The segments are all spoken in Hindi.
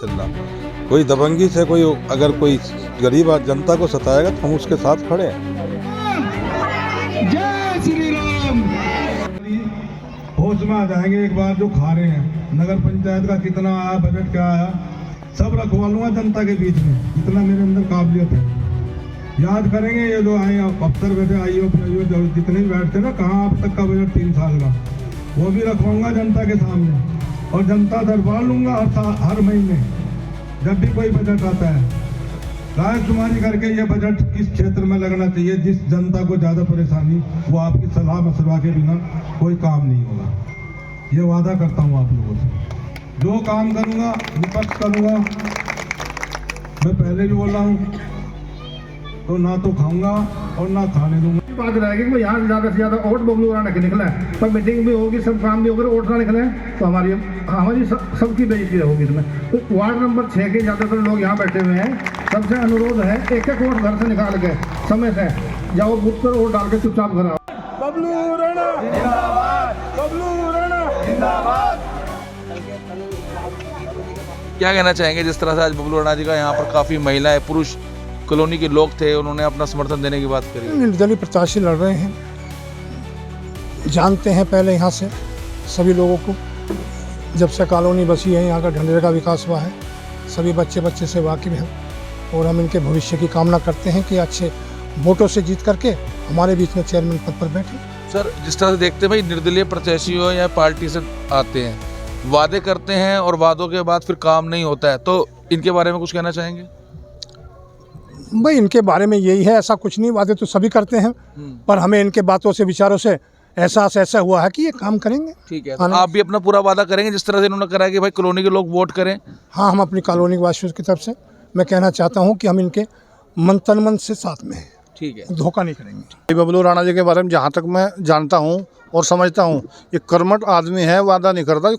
चलना। कोई दबंगी से कोई अगर कोई गरीब जनता को सताएगा तो हम उसके साथ खड़े हैं। जय श्री राम। होश में आ जाएंगे एक बार जो खा रहे हैं। नगर पंचायत का कितना आया, बजट क्या आया, सब रखवा लूंगा जनता के बीच में। इतना मेरे अंदर काबिलियत है। याद करेंगे ये जो आए अफसर बैठे आईओ जो जितने भी बैठते ना, कहाँ अब तक का बजट 3 साल का, वो भी रखवाऊंगा जनता के सामने। और जनता दरबार लूंगा हर महीने जब भी कोई बजट आता है। रायशुमारी करके ये बजट किस क्षेत्र में लगना चाहिए, जिस जनता को ज़्यादा परेशानी, वो आपकी सलाह मशवरा के बिना कोई काम नहीं होगा। ये वादा करता हूँ आप लोगों से। जो काम करूँगा विपक्ष करूँगा। मैं पहले भी बोल रहा हूँ, तो ना तो खाऊंगा और ना खाने दूंगा। बात रहेगी कि यहाँ से ज़्यादा वोट बबलू राणा के निकला है, पर मीटिंग भी होगी, सब काम भी होगा, वोट ना निकले तो हमारी सबकी बेइज्जती होगी इसमें। तो वार्ड नंबर 6 के ज़्यादातर लोग यहाँ बैठे हुए हैं। सबसे अनुरोध है, एक एक वोट घर से निकाल के समय से जाओ बूथ पर वोट डाल के चुपचाप घर आओ। बबलू राणा जिंदाबाद, बबलू राणा जिंदाबाद। क्या कहना चाहेंगे जिस तरह से आज बबलू राणा जी का यहाँ पर काफ़ी महिलाएं पुरुष कॉलोनी के लोग थे, उन्होंने अपना समर्थन देने की बात करी। निर्दलीय प्रत्याशी लड़ रहे हैं, जानते हैं पहले यहाँ से सभी लोगों को। जब से कॉलोनी बसी है, यहाँ का ढंढेरे का विकास हुआ है, सभी बच्चे से वाकिफ हैं और हम इनके भविष्य की कामना करते हैं कि अच्छे वोटों से जीत करके हमारे बीच में चेयरमैन पद पर बैठे। सर, जिस तरह से देखते हैं भाई, निर्दलीय प्रत्याशी हो या पार्टी से आते हैं, वादे करते हैं और वादों के बाद फिर काम नहीं होता है, तो इनके बारे में कुछ कहना चाहेंगे? भाई इनके बारे में यही है, ऐसा कुछ नहीं, वादे तो सभी करते हैं, पर हमें इनके बातों से विचारों से एहसास ऐसा हुआ है कि ये काम करेंगे। ठीक है, तो आप भी अपना पूरा वादा करेंगे जिस तरह से इन्होंने करा कि भाई कॉलोनी के लोग वोट करें? हाँ, हम अपनी कॉलोनी के वासियों की तरफ से मैं कहना चाहता हूँ कि हम इनके तन मन से साथ में हैं। ठीक है, धोखा नहीं करेंगे। बबलू राणा जी के बारे में जहाँ तक मैं जानता हूँ और समझता हूँ, ये कर्मठ आदमी है, वादा नहीं करता,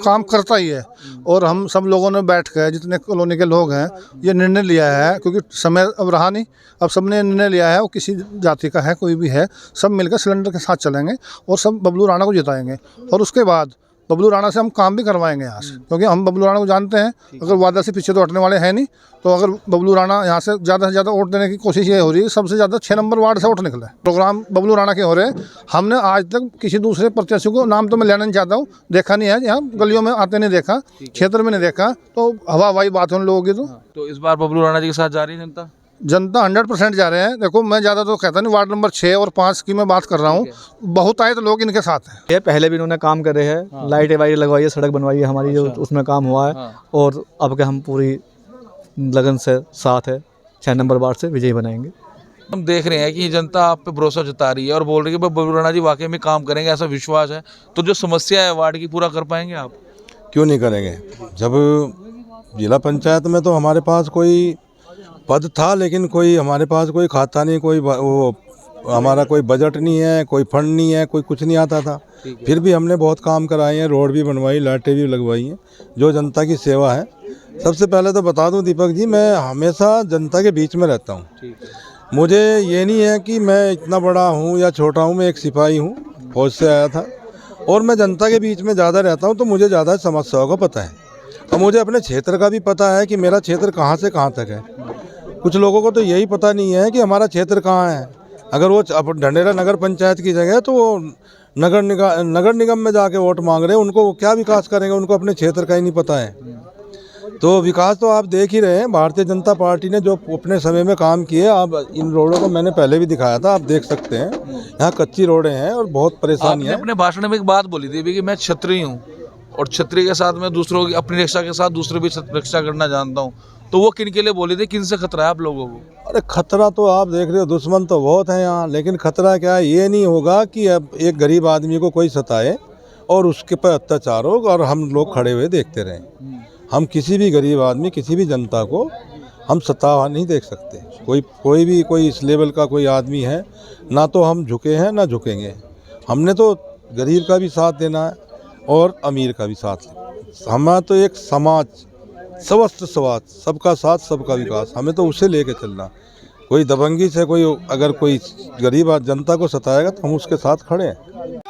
काम करता ही है। और हम सब लोगों ने बैठ कर, जितने कॉलोनी के लोग हैं, ये निर्णय लिया है, क्योंकि समय अब रहा नहीं, अब सबने निर्णय लिया है, वो किसी जाति का है कोई भी है, सब मिलकर सिलेंडर के साथ चलेंगे और सब बबलू राणा को जिताएंगे। और उसके बाद बबलू राणा से हम काम भी करवाएंगे यहाँ से, क्योंकि हम बबलू राणा को जानते हैं। अगर वादा से पीछे तो हटने वाले हैं नहीं, तो अगर बबलू राणा यहाँ से ज़्यादा वोट देने की कोशिश ये हो रही है, सबसे ज़्यादा 6 नंबर वार्ड से वोट निकला है। प्रोग्राम बबलू राणा के हो रहे हैं। हमने आज तक किसी दूसरे प्रत्याशी को, नाम तो मैं लेना नहीं चाहता हूँ, देखा नहीं है, यहाँ गलियों में आते नहीं देखा, क्षेत्र में नहीं देखा, तो हवाई बात है उन लोगों की। तो इस बार बबलू राणा जी के साथ जा रही है जनता 100% जा रहे हैं। देखो, मैं ज़्यादा तो कहता नहीं, वार्ड नंबर 6 और 5 की मैं बात कर रहा हूँ, बहुत आए तो लोग इनके साथ हैं। ये पहले भी इन्होंने काम करे हैं। हाँ। लाइटें वाइटें लगवाई है, सड़क बनवाई है हमारी, जो उसमें काम हुआ है। हाँ। और अब के हम पूरी लगन से साथ है, 6 नंबर वार्ड से विजयी बनाएंगे। हम देख रहे हैं कि जनता आप पे भरोसा जता रही है और बोल रही है कि बबलू राणा जी वाकई में काम करेंगे, ऐसा विश्वास है। तो जो समस्या है वार्ड की, पूरा कर पाएंगे आप? क्यों नहीं करेंगे? जब जिला पंचायत में तो हमारे पास कोई पद था, लेकिन कोई हमारे पास कोई खाता नहीं, कोई वो हमारा कोई बजट नहीं है, कोई फंड नहीं है, कोई कुछ नहीं आता था। फिर भी हमने बहुत काम कराए हैं, रोड भी बनवाई, लाइटें भी लगवाई हैं, जो जनता की सेवा है। सबसे पहले तो बता दूं दीपक जी, मैं हमेशा जनता के बीच में रहता हूं। मुझे ये नहीं है कि मैं इतना बड़ा हूं या छोटा हूं, मैं एक सिपाही हूं, फौज से आया था और मैं जनता के बीच में ज़्यादा रहता हूं, तो मुझे ज़्यादा समस्याओं का पता है और मुझे अपने क्षेत्र का भी पता है कि मेरा क्षेत्र कहाँ से कहाँ तक है। कुछ लोगों को तो यही पता नहीं है कि हमारा क्षेत्र कहाँ है। अगर वो ढंढेरा नगर पंचायत की जगह तो वो नगर निगम में जाके वोट मांग रहे हैं, उनको क्या विकास करेंगे, उनको अपने क्षेत्र का ही नहीं पता है। तो विकास तो आप देख ही रहे हैं, भारतीय जनता पार्टी ने जो अपने समय में काम किए। आप इन रोडों को मैंने पहले भी दिखाया था, आप देख सकते हैं, यहाँ कच्ची रोडें हैं और बहुत परेशानी है। अपने भाषण में एक बात बोली थी कि मैं क्षत्रिय हूँ और क्षत्रिय के साथ मैं दूसरों की, अपनी रक्षा के साथ दूसरों भी रक्षा करना जानता हूँ। तो वो किन के लिए बोली थी, किन से खतरा है आप लोगों को? अरे खतरा तो आप देख रहे हो, दुश्मन तो बहुत हैं यहाँ, लेकिन खतरा क्या है, ये नहीं होगा कि अब एक गरीब आदमी को कोई सताए और उसके पर अत्याचार हो और हम लोग खड़े हुए देखते रहें। हम किसी भी गरीब आदमी, किसी भी जनता को हम सता नहीं देख सकते। कोई इस लेवल का कोई आदमी है ना, तो हम झुके हैं ना झुकेंगे। हमने तो गरीब का भी साथ देना है और अमीर का भी साथ लेना। हमारा तो एक समाज, समस्त समाज, सबका साथ सबका विकास, हमें तो उसे लेके चलना। कोई दबंगी से कोई अगर कोई गरीब जनता को सताएगा तो हम उसके साथ खड़े हैं।